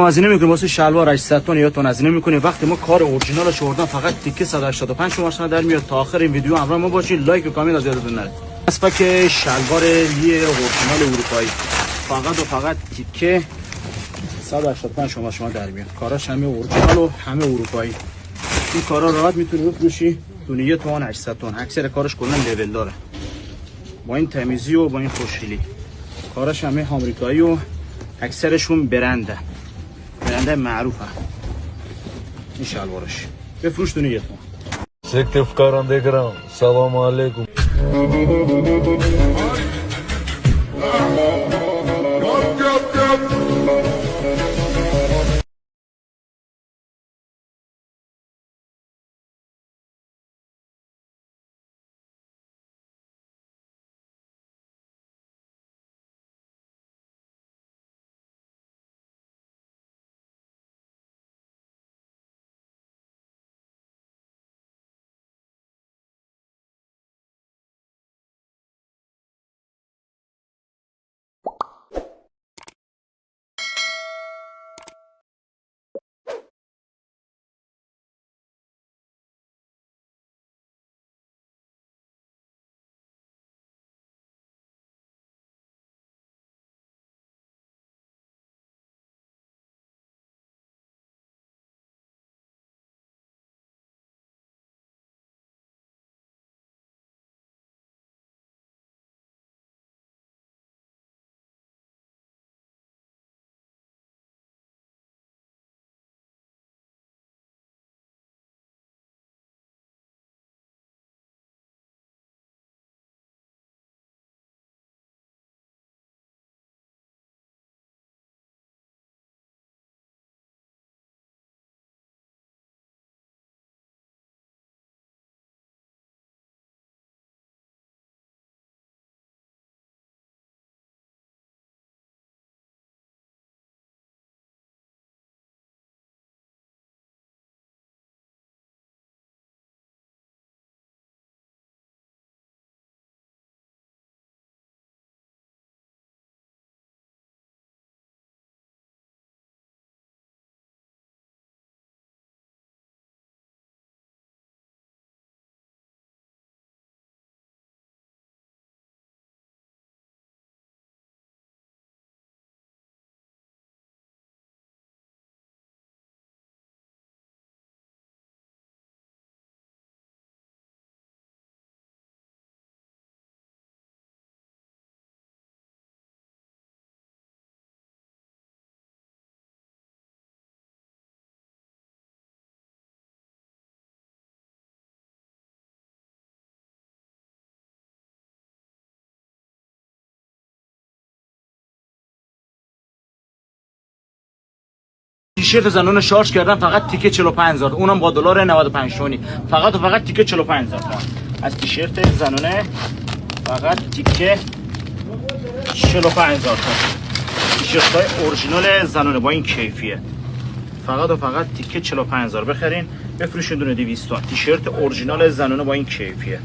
هزینه میکنیم واسه شلوار 800 تا یا تون هزینه میکنیم. وقتی ما کار اورجینالش آوردن فقط تیکه 185 تومن در میاد. تا آخر این ویدیو همراه ما باشید. لایک و کامنت از یادتون نره. اسپک شلوار یه اورجینال اروپایی فقط و فقط تیکه 185 شما در میاد. کاراش همه اورجینال و همه اروپایی. این کارا راحت میتونی بفروشی دونه 1 تومن 800 تومن. اکثر کارش کلا لول داره با این تمیزی و با این خوشگلی. کاراش همه آمریکایی و اکثرشون برنده معروفه. این شلوارش بفروش دونه 1 تومن. Sektifkar underground. Selamun aleyküm. تیشرت زنان شارژ کردن فقط تیکه 45000 اونم با دلار 95 شونی. فقط و فقط تیکه 45000 تومان. از تیشرت زنانه فقط تیکه 45000 تومان. تیشرت های اورجینال زنانه با این کیفیت فقط و فقط تیکه 45000 بخرین بفروشین دونه 200 تومان. تیشرت اورجینال زنانه با این کیفیت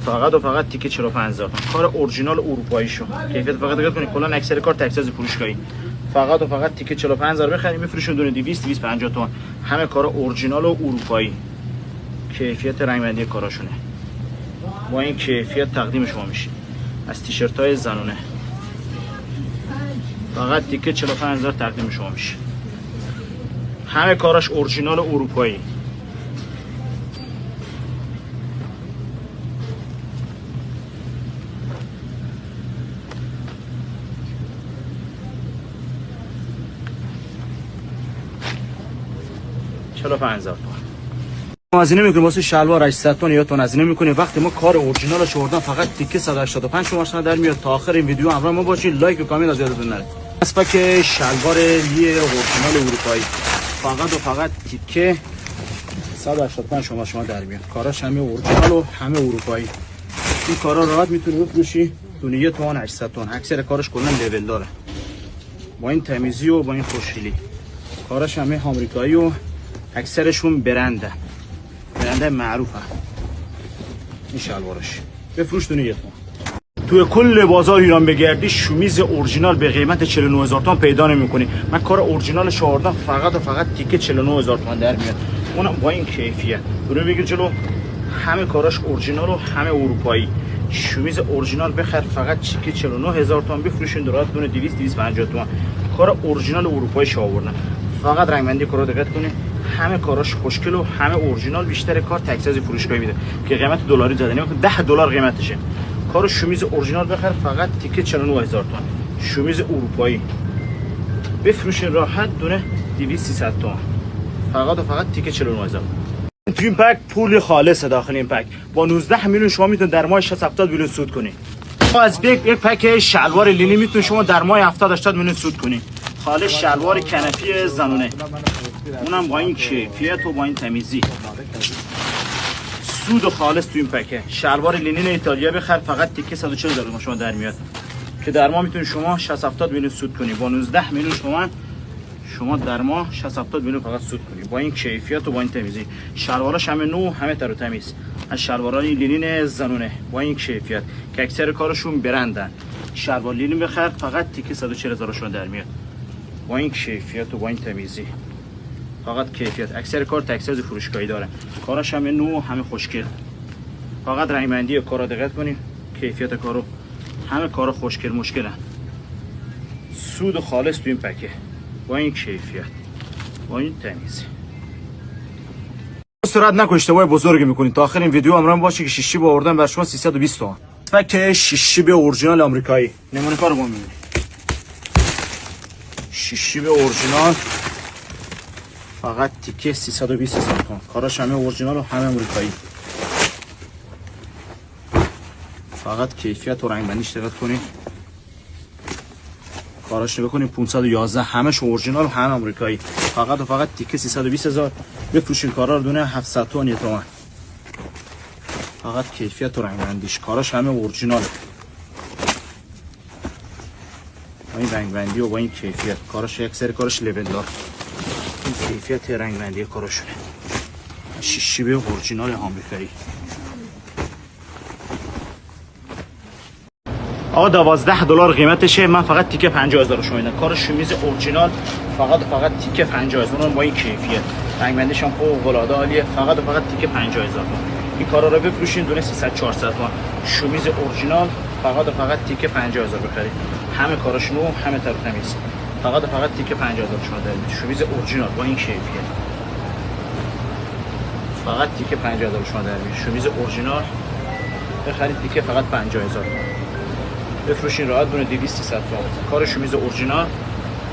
فقط و فقط تیکه 45000 تومان. کار اورجینال اروپایی شو کیفیت فقط دقت کنید. کلا اکثر کار تکساز فروشگاهی فقط و فقط تیکه 45000 بخریم بفروشین دونه 250 تومان. همه کار اورجینال و اروپایی. کیفیت رنگبندی کاراشونه با این کیفیت تقدیم شما میشه. از تیشرت های زنونه فقط تیکه 45000 تقدیم شما میشه. همه کاراش اورجینال و اروپایی. هزینه میکنیم واسه شلوار 800 تا یا تون هزینه میکنیم. وقتی ما کار اورجینالش آوردن فقط تیکه 185 تومن در میاد. تا آخر این ویدیو همراه ما باشید. لایک و کامنت از یادتون نره. اسپک شلوار یه اورجینال اروپایی فقط و فقط تیکه 185 شما در میاد. کاراش همه اورجینال و همه اروپایی. این کارا راحت میتونی بفروشی دونه 1 تومن 800 تومن. اکثر کارش کلا لول داره با این تمیزی و با این خوشگلی. کاراش همه آمریکایی و اکثرشون برنده معروفه. این شلوارش بفروش دونه 1 تومن. توی کل بازار ایران بگردی شومیز اورجینال به قیمت 49000 تومان پیدا نمی‌کنی. من کار اورجینالش آوردم فقط و فقط تیکه 49000 تومان در میاد، اونم با این کیفیت. برو بگیر جلو، همه کاراش اورجینال و همه اروپایی. شومیز اورجینال بخر فقط تیکه 49000 تومان، بفروشین درات دونه 250 تومان. کار اورجینال اروپایی آوردم. فقط رنگبندی کارا دقت کنید، همه کاراش خوشگل و همه اورجینال. بیشتر کار تکساز فروشگاهی میده که قیمت دلاری زده، نمیگه $10 قیمتشه. کار شومیز اورجینال بخر فقط تیکه 49000 تومان. شومیز اروپایی بفروشین راحت دونه 200-300 تومان، فقط و فقط تیکه 49000. تو این پک پول خالصه داخل این پک. با 19 میلیون شما میتونید در ماه 60-70 میلیون سود کنید. از یک پک شلوار لینی میتونید شما در ماه 70-80 میلیون سود کنید. خالص شلوار کنفی زنونه، اونم با این کیفیت و با این تمیزی. سود خالص تو این پکه. شلوار لینین ایتالیا بخر فقط تیکه 140000 شما در میاد که در ماه میتونید شما 60-70 میلیون سود کنید. با 19 میلیون شما در ماه 60-70 میلیون فقط سود کنید با این کیفیت و با این تمیزی. شلواراش همه نو، همه تر و تمیز. از شلوارای لینین زنونه با این کیفیت که اکثر کارشون برندن. شلوار لینین بخر فقط تیکه 140000 شما در میاد با این کیفیت و با این تمیزی. فقط کیفیت. اکثر کار تکساز فروشگاهی داره، کاراش همه نو، همه خوشگل. فقط رنگبندی کارا دقت کنید، کیفیت کارو، همه کارا خوشگل مشکلن. سود خالص تو این پکه با این کیفیت با این تمیزی. سرعت نکنید، اشتباه بزرگی میکنید. تا آخر این ویدیو همراه باشید که شیشی با آوردن بر شما 320 تومان. پک شیشی به اورجینال آمریکایی. نمونه کارو با میبینید. شیشی به اورجینال فقط تیکه 320 تومان. کاراش همه اورجینال و همه آمریکایی. فقط کیفیت و رنگبندیش دقت کنید. کاراش نگاه کنید 511 همش اورجینال و همه آمریکایی. فقط و فقط تیکه 320000 بفروشین. کارا رو دونه 700 تومان. فقط کیفیت و رنگبندیش. کاراش همه اورجینال. با این رنگبندی و با این کیفیت کاراش اکثر کارش لول دار. این کیفیت رنگبندی کاراشونه. شیشی به اورجینال آمریکایی. آقا $12 قیمتشه. من فقط تیکه 50000 شما میدم. کار شومیز اورجینال فقط تیکه 50000 اون با این کیفیت. رنگبندیش هم فوق العاده عالیه. فقط تیکه 50000. این کارا رو بفروشین دونه 300-400 تومان. شومیز اورجینال فقط تیکه 50000 بخرید. همه کاراش نو، همه تر و تمیز. فقط تیکه 50000 شما دارید. شومیز اورجینال با این کیفیت. فقط تیکه 50000 شما دارید. شومیز اورجینال بخرید تیکه فقط 50000 بفروشین راحت دونه 200-300 تومان. کار شومیز اورجینال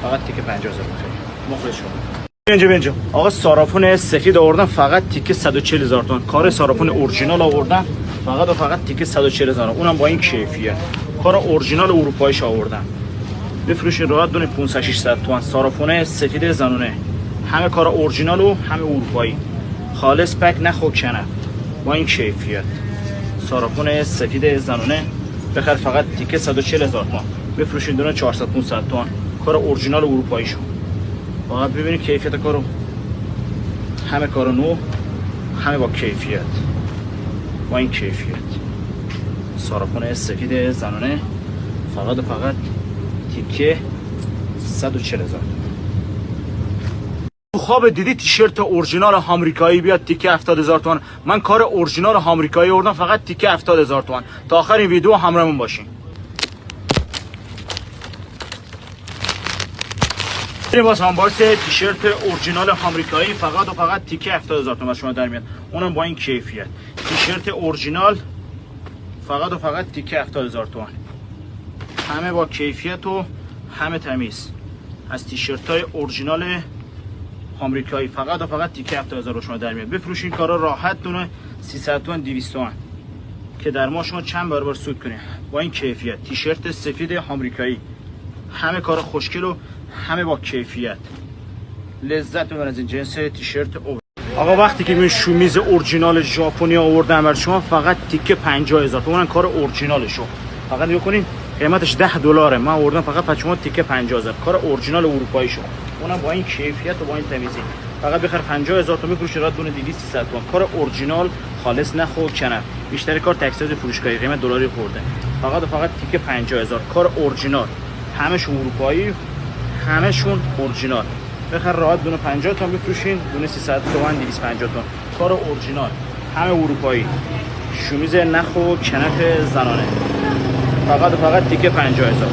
فقط تیکه 50000 بخرید. مخلص شما. اینجا آقا ساراپون سفید آوردم فقط تیکه 140000 تومان. کار ساراپون اورجینال آوردم فقط تیکه 140000. اونم با این کیفیت. کار اورجینال اروپاییش آوردم. بفروشین راحت دونه 500-600 تومان. ساراپون سفید زنونه. همه کار اورجینال و همه اروپایی. خالص پک نخو کنه. با این کیفیت. ساراپون سفید زنونه بخر فقط تیکه 140000 تومان. بفروشین دونه 400-500 تومان. کار اورجینال اروپایی شو. فقط ببینید کیفیت کارو. همه کارو نو، همه با کیفیت. با این کیفیت. ساراپون سفید زنانه فقط تیکه 140000. خواب دیدی تیشرت اورجینال آمریکایی بیاد تیکه 70000 تومان. من کار اورجینال آمریکایی آوردم فقط تیکه 70000 تومان. تا آخر این ویدیو همراهمون باشین. این واسه هم باعث تیشرت اورجینال آمریکایی فقط تیکه 70000 تومان شما در میاد. اونم با این کیفیت. تیشرت اورجینال فقط تیکه 70000 تومان. همه با کیفیت و همه تمیز. از تیشرت های اورجینال آمریکایی فقط تیکه 70000 شما در میاد. بفروشین کارا راحت دونه 300 تومان 200 تومان که در ماه شما چند برابر سود کنید. با این کیفیت تیشرت سفید آمریکایی. همه کارا خوشگل و همه با کیفیت. لذت ببرید از این جنس تیشرت. آقا وقتی که من شومیز اورجینال ژاپنی آوردم بر شما فقط تیکه 50000 تومان. کار اورجینالشو فقط نگاه کنین قیمتش $10. من آوردم فقط شما تیکه 50000. کار اورجینال اروپایی شو. اونم با این کیفیت و با این تمیزی. فقط بخر 50000 تومان بفروش راه دونه 200 300 تومان. کار اورجینال خالص نه خود کنه. بیشتر کار تکساز فروشگاهی قیمت دلاری خورده. فقط و فقط تیکه 50000 کار اورجینال. همشون اروپایی، همشون اورجینال. بخر راحت دونه 50 تومان بفروشین، دونه 300 تومان 250 تومان. کار اورجینال، همه اروپایی. شومیز نخ و کنف زنانه. فقط و فقط تیکه 50000.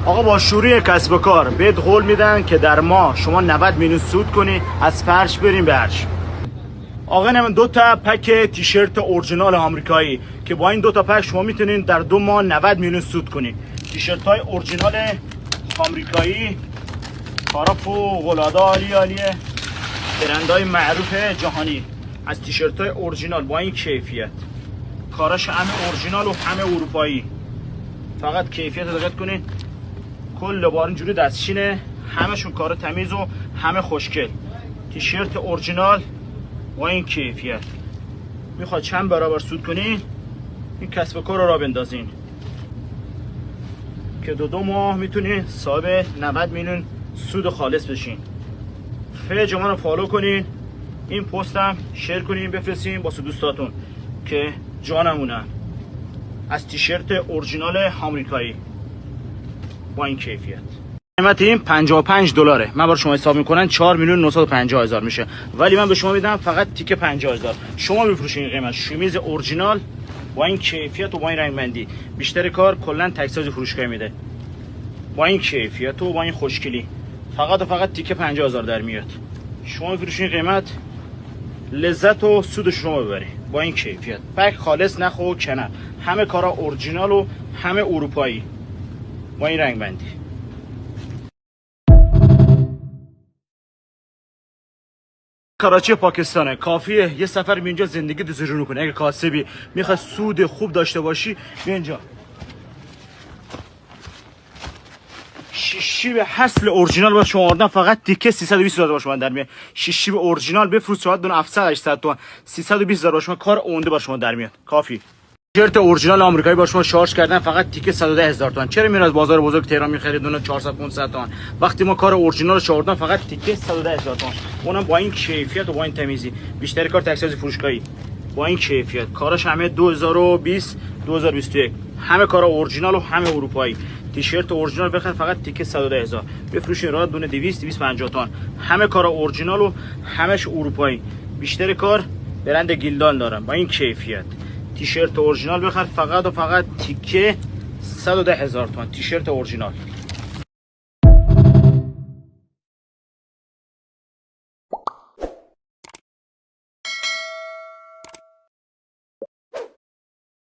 آقا با شروع کسب و کار بهت قول میدن که در ماه شما 90 میلیون سود کنی، از فرش بریم به عرش. آقا من 2 تا پک تیشرت اورجینال آمریکایی که با این 2 تا پک شما میتونین در 2 ماه 90 میلیون سود کنی. تیشرت های اورجینال آمریکایی، کارا فوق العاده عالیه، برندهای معروف جهانی. از تیشرت های اورجینال با این کیفیت، کاراش همه اورجینال و همه اروپایی. فقط کیفیت دقت کنین، کل بار اینجوری دستشینه، همشون کار تمیز و همه خوشگل. تیشرت اورجینال با این کیفیت. میخواد چند برابر سود کنین، این کسب و کار رو را بندازین که 2 ماه میتونین صاحب 90 میلیون سود خالص بشین. پیج ما رو فالو کنین، این پستم شیر کنین، بفرستین واسه دوستاتون که جانمونن. از تیشرت اورجینال آمریکایی با این کیفیت. قیمت این 55 دلاره. من برای شما حساب میکنن 4 میلیون 950 هزار میشه، ولی من به شما میدم فقط تیکه 50000. شما بفروشین این قیمت. شومیز اورجینال با این کیفیت و با این رنگبندی. بیشتر کار کلا تکساز فروشگاه میده. با این کیفیت و با این خوشگلی فقط و فقط تیکه 50000 در میاد. شما بفروشین قیمت، لذت و سود شما ببرید. با این کیفیت پک خالص نخ و کنه، همه کارا اورجینال و همه اروپایی با این رنگ بندی. کراچی پاکستانه. کافیه یه سفر به اینجا زندگی دزرونو کنه. اگه کاسبی میخوای سود خوب داشته باشی بیا اینجا. شیشی به حصل اورجینال با شما آوردن فقط تیکه 320 هزار با شما در میاد. شیشی به اورجینال بفروش شاید دون 700 800 تومان 320 هزار با شما کار اونده با شما در میاد. کافی. تیشرت اورجینال آمریکایی با شما شارژ کردن فقط تیکه 110 هزار تومان. چرا میاد از بازار بزرگ تهران میخرید دونه 400 500 تومان، وقتی ما کار اورجینال رو آوردن فقط تیکه 110 هزار تومان، اونم با این کیفیت و با این تمیزی. بیشتر کار تکساز فروشگاهی با این کیفیت. کاراش همه 2020 2021 همه کارا اورجینال و همه اروپایی. تیشرت اورجینال بخر فقط تیکه 110 هزار بفروشین راحت دونه 200 250 تومان. همه کارا اورجینال و همش اروپایی. بیشتر کار برند گیلدان دارم با این کیفیت. تیشرت اورجینال بخر فقط و فقط تیکه 110 هزار تومان. تیشرت اورجینال.